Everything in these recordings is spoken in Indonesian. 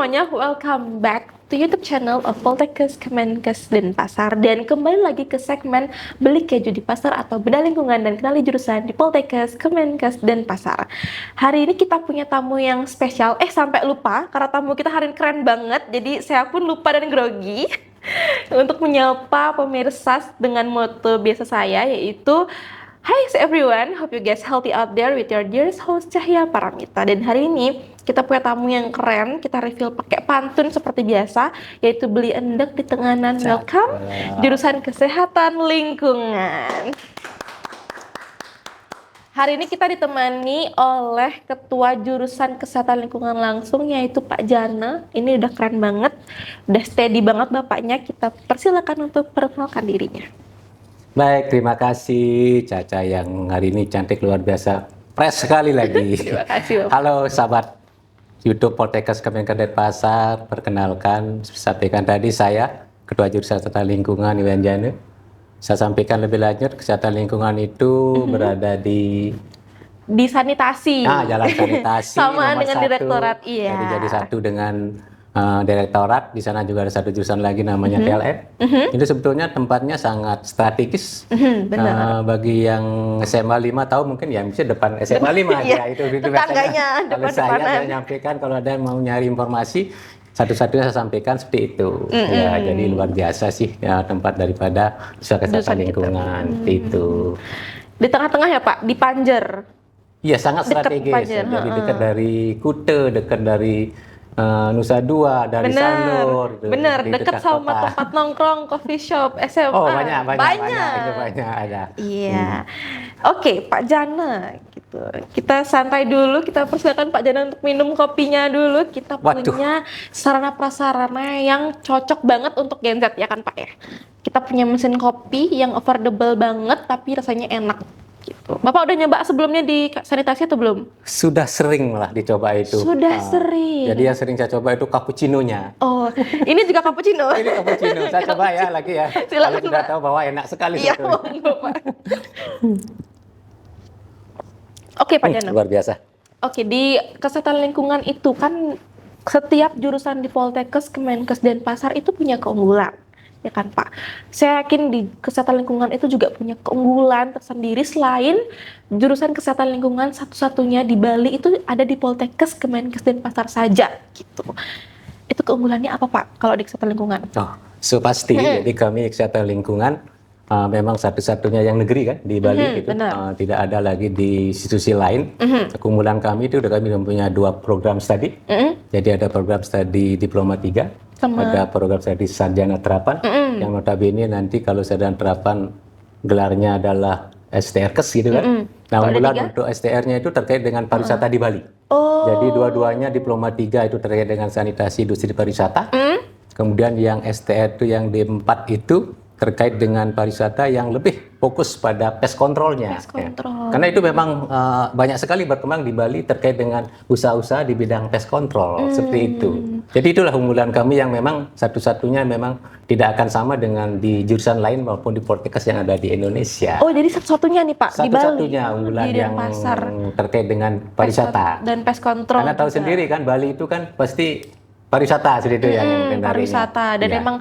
semuanya, welcome back to YouTube channel of Poltekkes Kemenkes Denpasar. Dan kembali lagi ke segmen Beli Keju di Pasar atau Bedah Lingkungan dan Kenali Jurusan di Poltekkes Kemenkes Denpasar. Hari ini kita punya tamu yang spesial, sampai lupa karena tamu kita hari ini keren banget. Jadi saya pun lupa dan grogi untuk menyapa pemirsa dengan moto biasa saya, yaitu Hi everyone, hope you guys healthy out there with your dearest host Cahya Paramita. Dan hari ini kita punya tamu yang keren, kita reveal pakai pantun seperti biasa, yaitu Beli Endek di Tenganan. Welcome, jurusan Kesehatan Lingkungan. Hari ini kita ditemani oleh Ketua Jurusan Kesehatan Lingkungan langsung, yaitu Pak Jana. Ini udah keren banget, udah steady banget bapaknya. Kita persilakan untuk perkenalkan dirinya. Baik, terima kasih Caca yang hari ini cantik luar biasa, fresh sekali lagi. Terima kasih, Bapak. Halo sahabat YouTube Poltekkes Kemenkes Denpasar, perkenalkan, sampaikan tadi saya Ketua Jurusan Kesehatan Lingkungan Iwan Jana. Saya sampaikan lebih lanjut, kesehatan lingkungan itu berada di sanitasi. Jalan sanitasi. Samaan dengan 1. direktorat, iya. Jadi satu dengan direktorat. Di sana juga ada satu jurusan lagi namanya PLN. Itu sebetulnya tempatnya sangat strategis. Bagi yang SMA 5 tahu mungkin ya, misalnya depan SMA 5 ya, itu tetangganya kalau saya menyampaikan, kalau ada yang mau nyari informasi, satu-satunya saya sampaikan seperti itu. Ya, jadi luar biasa sih ya, tempat daripada kesehatan lingkungan itu. Di tengah-tengah ya Pak, di Panjer. Iya, sangat strategis. Jadi dekat dari Kute, dekat dari Nusa Dua, dari Sanur. Bener, dekat sama kota. Tempat nongkrong, coffee shop, SMA. Oh, banyak ada. Iya. Oke, Pak Jana gitu. Kita santai dulu, kita persilakan Pak Jana untuk minum kopinya dulu. Kita punya sarana prasarana yang cocok banget untuk Gen Z ya kan Pak ya. Kita punya mesin kopi yang affordable banget tapi rasanya enak. Gitu. Bapak udah nyoba sebelumnya di sanitasi atau belum? Sudah sering lah dicoba itu. Sudah sering. Jadi yang sering saya coba itu cappuccino-nya. Oh, ini juga cappuccino. Ini cappuccino. Saya coba ya lagi ya. Silakan, kalau sudah tahu bahwa enak sekali. Iya, Pak. Oke, Pak Jana. Luar biasa. Oke, di kesehatan lingkungan itu kan setiap jurusan di Poltekkes Kemenkes Denpasar itu punya keunggulan. Ya kan Pak, saya yakin di kesehatan lingkungan itu juga punya keunggulan tersendiri. Selain jurusan kesehatan lingkungan satu-satunya di Bali itu ada di Poltekkes Kemenkes Denpasar saja gitu. Itu keunggulannya apa Pak kalau di kesehatan lingkungan? Pasti. Jadi kami kesehatan lingkungan memang satu-satunya yang negeri kan di Bali gitu. Tidak ada lagi di institusi lain. Keunggulan kami itu kami mempunyai 2 program studi. Jadi ada program studi Diploma 3. Ada program studi sarjana terapan yang notabene nanti kalau sarjana terapan gelarnya adalah STRKes gitu kan. Nah, unggulan untuk STR-nya itu terkait dengan pariwisata di Bali. Jadi dua-duanya Diploma 3 itu terkait dengan sanitasi industri pariwisata. Kemudian yang STR itu yang D4 itu terkait dengan pariwisata yang lebih fokus pada pest control-nya. Ya. Karena itu memang banyak sekali berkembang di Bali terkait dengan usaha-usaha di bidang pest control, seperti itu. Jadi itulah unggulan kami yang memang satu-satunya memang tidak akan sama dengan di jurusan lain maupun di Poltekkes yang ada di Indonesia. Oh, jadi satu-satunya nih Pak di Bali. Satu-satunya unggulan yang terkait dengan pariwisata. Dan pest control. Karena tahu sendiri kan Bali itu kan pasti pariwisata seperti itu yang pariwisata dan memang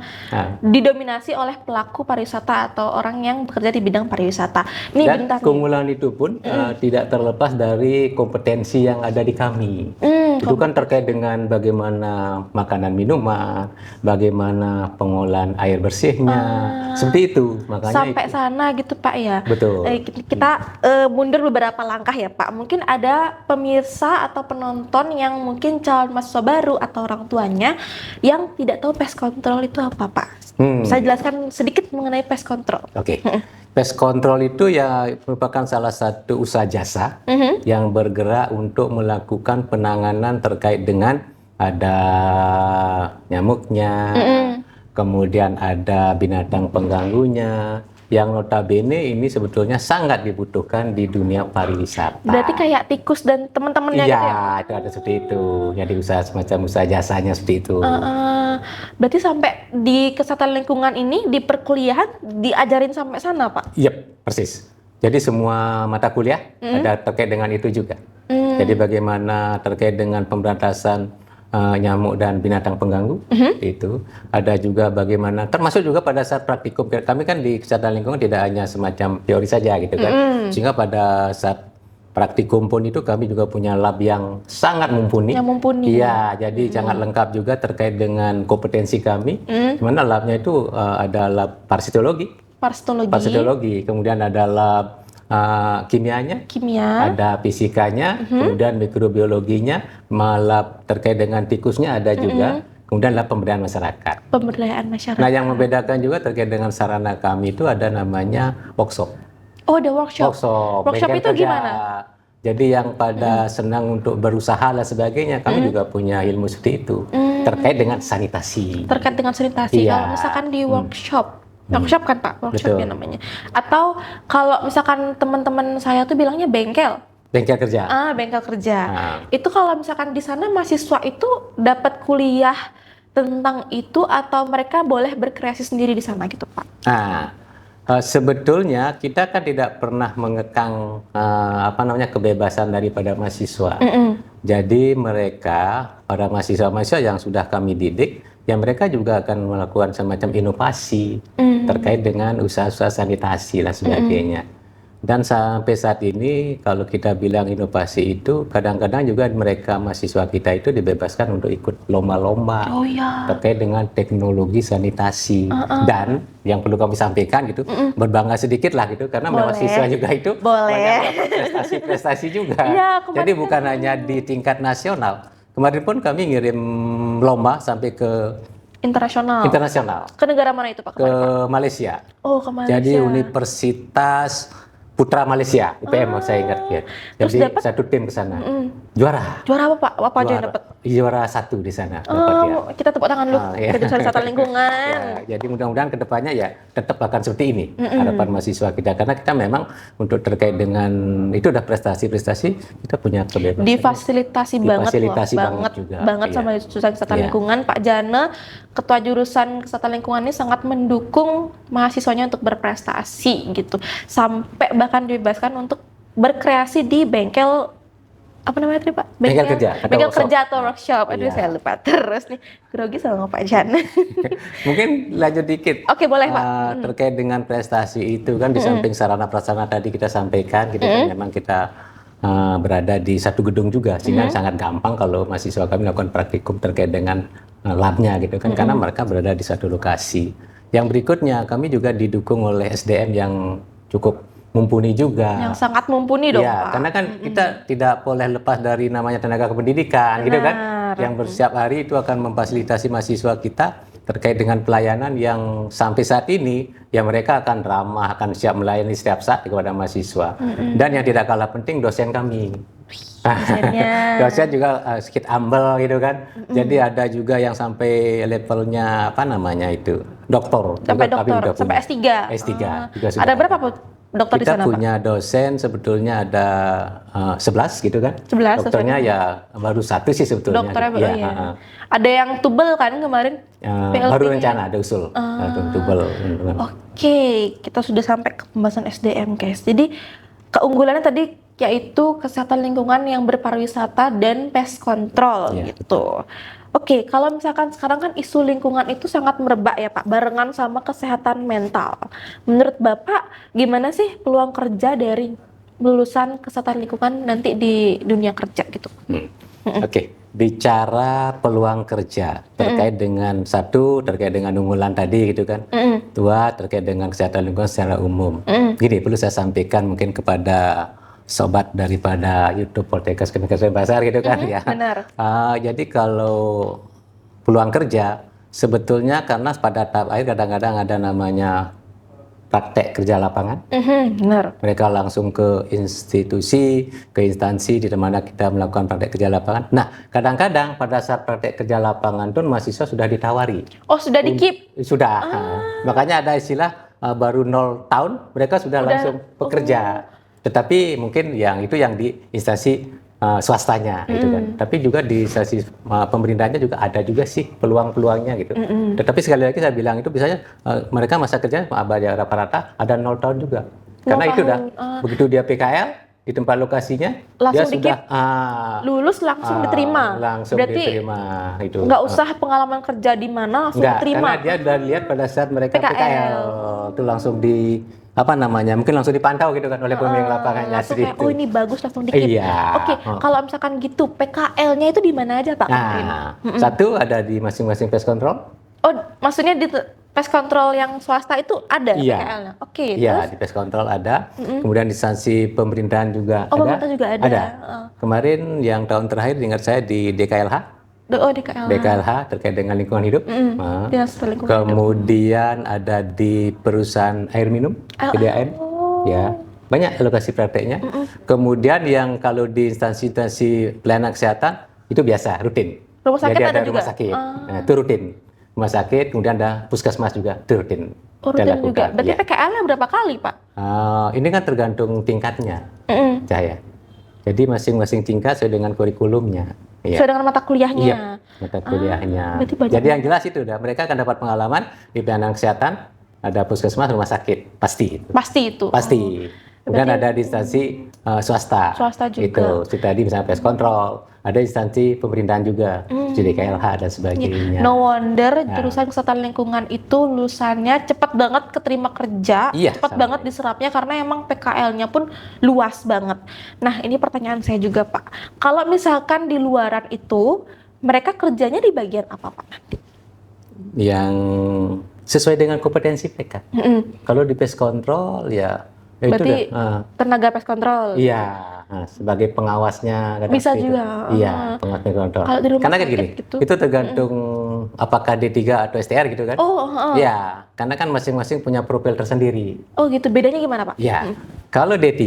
didominasi oleh pelaku pariwisata atau orang yang bekerja di bidang pariwisata. Dan keunggulan itu pun tidak terlepas dari kompetensi yang ada di kami. Itu kan terkait dengan bagaimana makanan minuman, bagaimana pengolahan air bersihnya, seperti itu. Makanya sampai sana gitu Pak ya. Betul. Kita mundur beberapa langkah ya Pak. Mungkin ada pemirsa atau penonton yang mungkin calon mahasiswa baru atau orang tua yang tidak tahu pest control itu apa Pak? Saya jelaskan sedikit mengenai pest control. Oke. Pest control itu ya merupakan salah satu usaha jasa yang bergerak untuk melakukan penanganan terkait dengan ada nyamuknya, kemudian ada binatang pengganggunya, yang notabene ini sebetulnya sangat dibutuhkan di dunia pariwisata. Berarti kayak tikus dan teman-temannya gitu ya? Iya, itu ada seperti itu. Jadi usaha semacam usaha jasanya seperti itu. Berarti sampai di kesehatan lingkungan ini di perkuliahan diajarin sampai sana Pak? Iya, persis. Jadi semua mata kuliah ada terkait dengan itu juga. Jadi bagaimana terkait dengan pemberantasan nyamuk dan binatang pengganggu. Itu ada juga bagaimana, termasuk juga pada saat praktikum kami kan di kesehatan lingkungan tidak hanya semacam teori saja gitu kan, sehingga pada saat praktikum pun itu kami juga punya lab yang sangat mumpuni. Yang mumpuni. Iya, jadi sangat lengkap juga terkait dengan kompetensi kami. Dimana labnya itu ada lab parasitologi, kemudian ada lab kimia, ada fisikanya, kemudian mikrobiologinya, lab terkait dengan tikusnya ada juga, kemudian lab pemberdayaan masyarakat. Nah, yang membedakan juga terkait dengan sarana kami itu ada namanya workshop. Oh, ada workshop. Workshop itu kerja. gimana? Jadi yang pada senang untuk berusaha dan sebagainya, kami juga punya ilmu seperti itu terkait dengan sanitasi. Iya. Kalau misalkan di workshop kan Pak, workshop ya namanya. Atau kalau misalkan teman-teman saya tuh bilangnya bengkel kerja. Bengkel kerja. Itu kalau misalkan di sana mahasiswa itu dapat kuliah tentang itu atau mereka boleh berkreasi sendiri di sana gitu Pak? Sebetulnya kita kan tidak pernah mengekang kebebasan daripada mahasiswa. Jadi para mahasiswa yang sudah kami didik, ya mereka juga akan melakukan semacam inovasi terkait dengan usaha-usaha sanitasi dan sebagainya. Dan sampai saat ini kalau kita bilang inovasi itu, kadang-kadang juga mereka mahasiswa kita itu dibebaskan untuk ikut lomba-lomba terkait dengan teknologi sanitasi. Dan yang perlu kami sampaikan gitu, berbangga sedikit lah gitu, karena mahasiswa juga itu banyak prestasi-prestasi juga. Jadi bukan hanya di tingkat nasional. Kemarin pun kami ngirim lomba sampai ke internasional. Ke negara mana itu Pak? Ke Malaysia. Oh, ke Malaysia. Jadi Universitas Putra Malaysia, UPM saya ingat ya. Jadi satu tim ke sana. Juara apa Pak? Apa aja yang dapat? Juara 1 di sana. Kita tepuk tangan dulu. Jurusan Kesehatan Lingkungan. Jadi mudah-mudahan kedepannya ya tetap akan seperti ini harapan mahasiswa kita, karena kita memang untuk terkait dengan itu udah prestasi-prestasi kita punya kebebasan. Difasilitasi banget sama jurusan Kesehatan Lingkungan. Pak Jana, ketua jurusan Kesehatan Lingkungan ini sangat mendukung mahasiswanya untuk berprestasi gitu. Sampai bahkan dibebaskan untuk berkreasi di bengkel Pak? Bengkel kerja atau workshop. Saya lupa terus nih, grogi sama Pak Jana. Mungkin lanjut dikit. Oke, boleh Pak. Terkait dengan prestasi itu kan di samping sarana prasarana tadi kita sampaikan, gitu kan memang kita berada di satu gedung juga, sehingga sangat gampang kalau mahasiswa kami melakukan praktikum terkait dengan labnya gitu kan, karena mereka berada di satu lokasi. Yang berikutnya kami juga didukung oleh SDM yang cukup mumpuni juga. Yang sangat mumpuni dong Pak. Karena kan kita tidak boleh lepas dari namanya tenaga kependidikan gitu kan, yang setiap hari itu akan memfasilitasi mahasiswa kita terkait dengan pelayanan yang sampai saat ini ya mereka akan ramah, akan siap melayani setiap saat kepada mahasiswa. Dan yang tidak kalah penting, dosen kami. Dosen juga sedikit humble gitu kan. Jadi ada juga yang sampai levelnya doktor. Sampai S3. Juga sudah. Ada berapa dokter kita di sana, punya Pak? Dosen sebetulnya ada 11 gitu kan. 11. Dokternya ya baru 1 sih sebetulnya. Dokternya Ada yang tubel kan kemarin? Baru rencana, ada usul. Tubel. Oke, kita sudah sampai ke pembahasan SDM guys. Jadi keunggulannya tadi yaitu kesehatan lingkungan yang berpariwisata dan pest control gitu. Oke, kalau misalkan sekarang kan isu lingkungan itu sangat merebak ya Pak, barengan sama kesehatan mental. Menurut Bapak, gimana sih peluang kerja dari lulusan kesehatan lingkungan nanti di dunia kerja gitu? Oke, bicara peluang kerja terkait dengan terkait dengan unggulan tadi gitu kan. Dua, terkait dengan kesehatan lingkungan secara umum. Gini, perlu saya sampaikan mungkin kepada sobat daripada YouTube Poltekkes Kemenkes Denpasar gitu kan ya. Benar. Jadi kalau peluang kerja sebetulnya karena pada tahap akhir kadang-kadang ada namanya praktek kerja lapangan. Benar. Mereka langsung ke institusi, ke instansi di mana kita melakukan praktek kerja lapangan. Nah, kadang-kadang pada saat praktek kerja lapangan pun mahasiswa sudah ditawari. Oh, sudah di-keep? Sudah. Makanya ada istilah baru 0 tahun mereka sudah langsung bekerja. Tetapi mungkin yang di instansi swastanya gitu kan. Tapi juga di instansi pemerintahnya juga ada juga sih peluang-peluangnya gitu. Tetapi sekali lagi saya bilang itu biasanya mereka masa kerja rata-rata ada 0 tahun juga. Karena itu begitu dia PKL di tempat lokasinya Langsung dia sudah lulus langsung diterima. langsung Berarti diterima itu. nggak usah pengalaman kerja di mana, langsung Enggak, diterima. karena dia udah lihat pada saat mereka PKL. PKL itu langsung di apa namanya, mungkin langsung dipantau gitu kan oleh pemilik lapangannya Langsung seperti kayak, itu. oh ini bagus, langsung dikit. Iya. Oke, kalau misalkan gitu, PKL-nya itu di mana aja Pak? Nah, satu ada di masing-masing pest control. Oh, maksudnya di pest control yang swasta itu ada Iya. PKL-nya? Oke, Iya, terus? di pest control ada. Kemudian di instansi pemerintahan juga Oh, ada. pemerintah juga ada. Kemarin yang tahun terakhir ingat saya di DKLH. Oh, DKL. DKLH terkait dengan lingkungan hidup. Nah, Dinas Lingkungan Hidup. kemudian ada di perusahaan air minum, PDAM. Ya, banyak lokasi prakteknya. Kemudian yang kalau di instansi-instansi pelayanan kesehatan itu biasa, rutin. Rumah sakit Jadi ada ada juga? rumah sakit. Nah, itu rutin. Rumah sakit, kemudian ada puskesmas juga, itu rutin. Oh, Kita rutin juga. lakukan, Berarti iya. PKL-nya berapa kali, Pak? Ini kan tergantung tingkatnya, Cahaya. Jadi masing-masing tingkat sesuai dengan kurikulumnya. Iya. Sesuai dengan mata kuliahnya. Iya, mata kuliahnya. berarti banyak Jadi yang jelas itu, mereka akan dapat pengalaman di pelayanan kesehatan, ada puskesmas, rumah sakit, pasti itu. Pasti itu. Pasti. Kemudian ada di instansi swasta. Swasta juga. Itu, seperti tadi misalnya pest control. Ada instansi pemerintahan juga, jadi KLH dan sebagainya. No wonder jurusan kesehatan lingkungan itu lulusannya cepet banget keterima kerja, Iya, cepet sama. banget diserapnya karena emang PKL-nya pun luas banget. Nah, ini pertanyaan saya juga, Pak. Kalau misalkan di luaran itu, mereka kerjanya di bagian apa, Pak? Yang sesuai dengan kompetensi mereka. Kalau di pest control ya itu Berarti udah. tenaga pest control. Iya, sebagai pengawasnya kan Bisa seperti itu. juga. Iya, pengawas pest control. Kalau di rumah Karena kan sakit gini, gitu. itu tergantung apakah D3 atau STR gitu kan? Oh, Iya, karena kan masing-masing punya profil tersendiri. oh gitu. Bedanya gimana, Pak? Iya. Kalau D3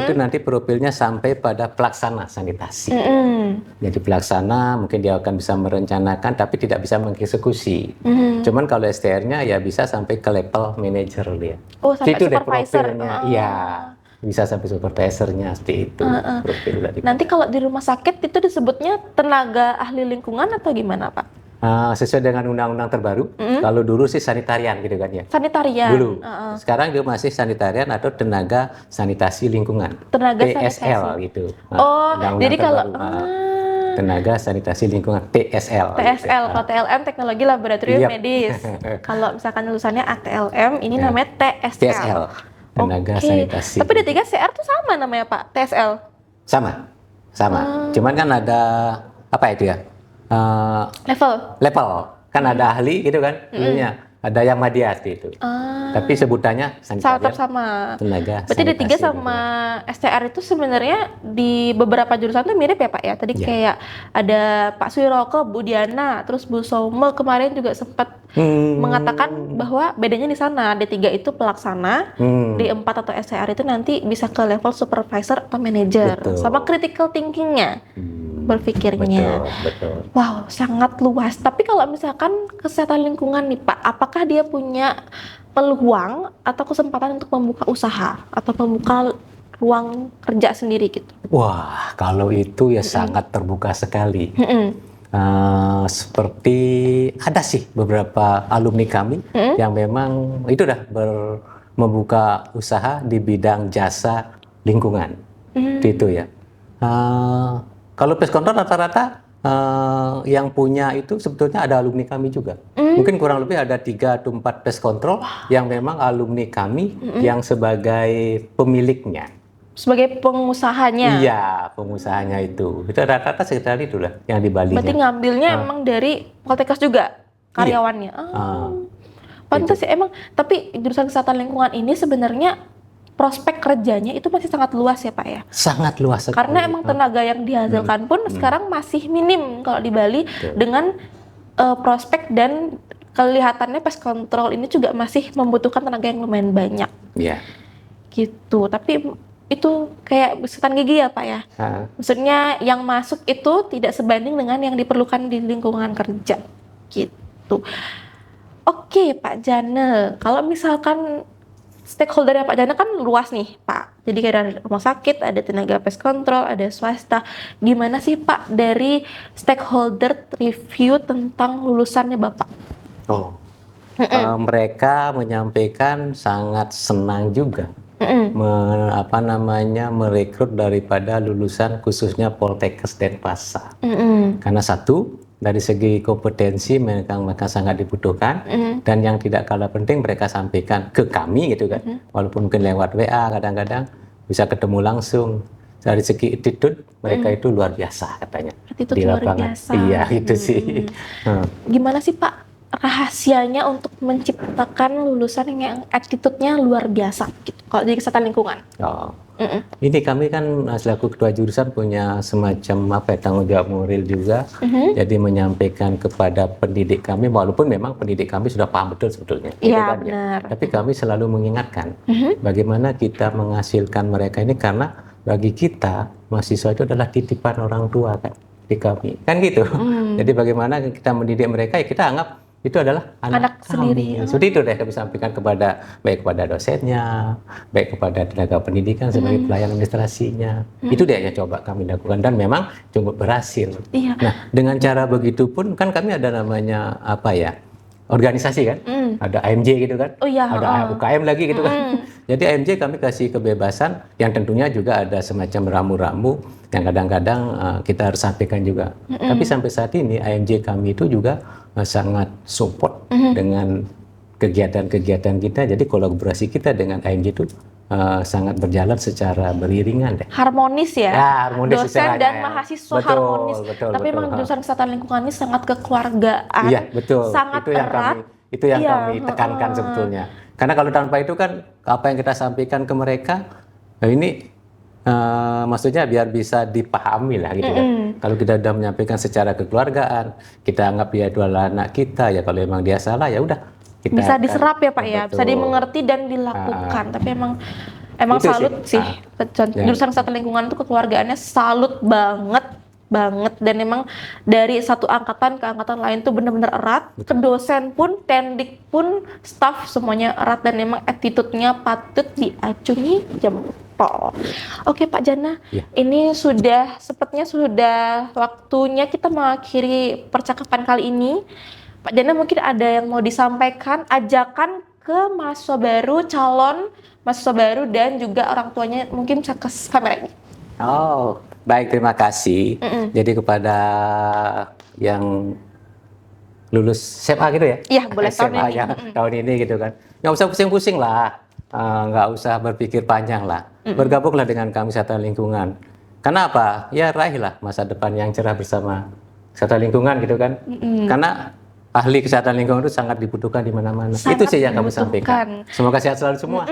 itu nanti profilnya sampai pada pelaksana sanitasi. Jadi pelaksana mungkin dia akan bisa merencanakan tapi tidak bisa mengeksekusi. Cuman kalau STR-nya ya bisa sampai ke level manager dia. Oh, sampai Itu deh supervisor. profilnya. Iya. Bisa sampai supervisornya seperti itu. Profil dari Nanti kalau di rumah sakit itu disebutnya tenaga ahli lingkungan atau gimana, Pak? sesuai dengan undang-undang terbaru. Kalau dulu sih sanitarian gitu kan ya. Sanitarian. Dulu. Sekarang dia masih sanitarian atau tenaga sanitasi lingkungan. Tenaga TSL gitu. Oh, undang-undang jadi kalau terbaru. Tenaga sanitasi lingkungan TSL. TSL, kalau TLM teknologi laboratorium Yap. medis. Kalau misalkan lulusannya ATLM, ini namanya TSL. TSL. Tenaga Oke. sanitasi. Tapi D3 CR tuh sama namanya, Pak, TSL. Sama. Cuman kan ada apa itu ya? Level. Kan ada ahli gitu kan. Dulunya. Ada yang madya itu. Tapi sebutannya sanitarian. Tetap sama. Tenaga Berarti D3 sanitasi sama STR itu sebenarnya di beberapa jurusan tuh mirip ya, Pak ya? Tadi kayak ada Pak Suiroko, Bu Diana, terus Bu Somo kemarin juga sempat mengatakan bahwa bedanya di sana. D3 itu pelaksana, D4 atau STR itu nanti bisa ke level supervisor atau manager. Betul. Sama critical thinking-nya, berpikirnya. Betul. Wow, sangat luas. Tapi kalau misalkan kesehatan lingkungan nih Pak, apakah dia punya peluang atau kesempatan untuk membuka usaha atau membuka ruang kerja sendiri gitu? Wah, kalau itu ya sangat terbuka sekali. Seperti ada sih beberapa alumni kami yang memang itu dah membuka usaha di bidang jasa lingkungan. Itu ya. Kalau pest control rata-rata yang punya itu sebetulnya ada alumni kami juga. Mungkin kurang lebih ada 3 atau 4 pest control yang memang alumni kami yang sebagai pemiliknya. Sebagai pengusahanya? Iya, pengusahanya itu. Itu rata-rata sekitar itulah yang di Bali. Berarti ngambilnya emang dari Poltekkes juga karyawannya? Pantas ya emang. Tapi jurusan kesehatan lingkungan ini sebenarnya prospek kerjanya itu masih sangat luas ya Pak ya? Sangat luas sekali. Karena emang tenaga yang dihasilkan pun sekarang masih minim kalau di Bali. Dengan prospek dan kelihatannya pest control ini juga masih membutuhkan tenaga yang lumayan banyak. Iya. Gitu. Tapi itu kayak sikat gigi ya Pak ya? Maksudnya yang masuk itu tidak sebanding dengan yang diperlukan di lingkungan kerja. Gitu. Oke Pak Jane, kalau misalkan stakeholdernya Pak Jana kan luas nih Pak. Jadi kayak ada rumah sakit, ada tenaga pest control, ada swasta. Gimana sih Pak dari stakeholder review tentang lulusannya Bapak? Mereka menyampaikan sangat senang juga merekrut daripada lulusan khususnya Poltekkes Denpasar. Karena satu, dari segi kompetensi mereka sangat dibutuhkan, dan yang tidak kalah penting mereka sampaikan ke kami gitu kan, walaupun mungkin lewat WA kadang-kadang bisa ketemu langsung. Dari segi attitude mereka itu luar biasa katanya. Attitude di lapangan. Luar biasa. Iya itu sih. Gimana sih Pak rahasianya untuk menciptakan lulusan yang attitude-nya luar biasa gitu, kalau di kesehatan lingkungan? Ini kami kan selaku ketua jurusan punya semacam tanggung jawab moral juga. Jadi menyampaikan kepada pendidik kami, walaupun memang pendidik kami sudah paham betul sebetulnya. Iya benar. Tapi kami selalu mengingatkan bagaimana kita menghasilkan mereka ini, karena bagi kita mahasiswa itu adalah titipan orang tua kan di kami kan gitu. Jadi bagaimana kita mendidik mereka, ya kita anggap itu adalah anak sendiri. Seperti itu deh kami sampaikan baik kepada dosennya, baik kepada tenaga pendidikan sebagai pelayan administrasinya. Itu deh yang coba kami lakukan, dan memang cukup berhasil. Nah, dengan cara begitu pun kan kami ada namanya organisasi kan, ada AMJ gitu kan, ada UKM lagi gitu kan. Jadi AMJ kami kasih kebebasan, yang tentunya juga ada semacam ramu-ramu yang kadang-kadang kita harus sampaikan juga. Tapi sampai saat ini AMJ kami itu juga sangat support dengan kegiatan-kegiatan kita. Jadi kolaborasi kita dengan AMJ itu sangat berjalan secara beriringan deh. Harmonis ya, harmonis dosen dan mahasiswa harmonis. Tapi memang jurusan kesehatan lingkungan ini sangat kekeluargaan. Iya betul. Sangat erat. Itu yang kami tekankan sebetulnya. Karena kalau tanpa itu kan apa yang kita sampaikan ke mereka, ini maksudnya biar bisa dipahami lah gitu kan. Kalau kita sudah menyampaikan secara kekeluargaan, kita anggap dia adalah anak kita, ya kalau memang dia salah ya udah. Bisa diserap ya Pak ya, bisa dimengerti dan dilakukan. Tapi emang salut sih. Jurusan kesehatan lingkungan itu kekeluargaannya salut banget. Dan memang dari satu angkatan ke angkatan lain tuh benar-benar erat. Ke dosen pun, tendik pun, staff semuanya erat, dan memang attitude-nya patut diacungi jempol. Oke Pak Jana, ini sepertinya sudah waktunya kita mengakhiri percakapan kali ini. Pak Jana mungkin ada yang mau disampaikan, ajakan ke mahasiswa baru, calon mahasiswa baru, dan juga orang tuanya, mungkin bisa ke kamera ini. Baik, terima kasih. Jadi kepada yang lulus SMA gitu ya? Iya, boleh SMA tahun ini gitu kan. Nggak usah pusing-pusing lah, nggak usah berpikir panjang lah. Bergabunglah dengan kami kesehatan lingkungan. Karena apa? Ya raihlah masa depan yang cerah bersama kesehatan lingkungan gitu kan. Karena ahli kesehatan lingkungan itu sangat dibutuhkan di mana-mana. Itu sih yang kami sampaikan. Semoga sehat selalu semua.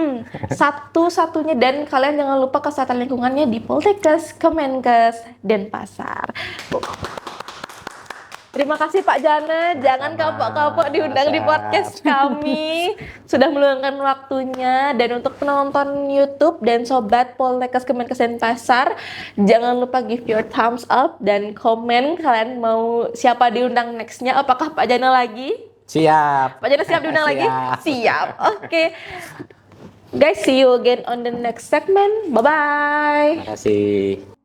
Satu-satunya, dan kalian jangan lupa kesehatan lingkungannya di Poltekkes Kemenkes Denpasar. Terima kasih Pak Jana, jangan kapok-kapok diundang di podcast kami. Sudah meluangkan waktunya. Dan untuk penonton YouTube dan sobat Poltekkes Kemenkes Denpasar, jangan lupa give your thumbs up dan komen kalian mau siapa diundang nextnya. Apakah Pak Jana lagi? Siap. Pak Jana siap diundang lagi? Siap. Oke. Guys, see you again on the next segment. Bye-bye. Terima kasih.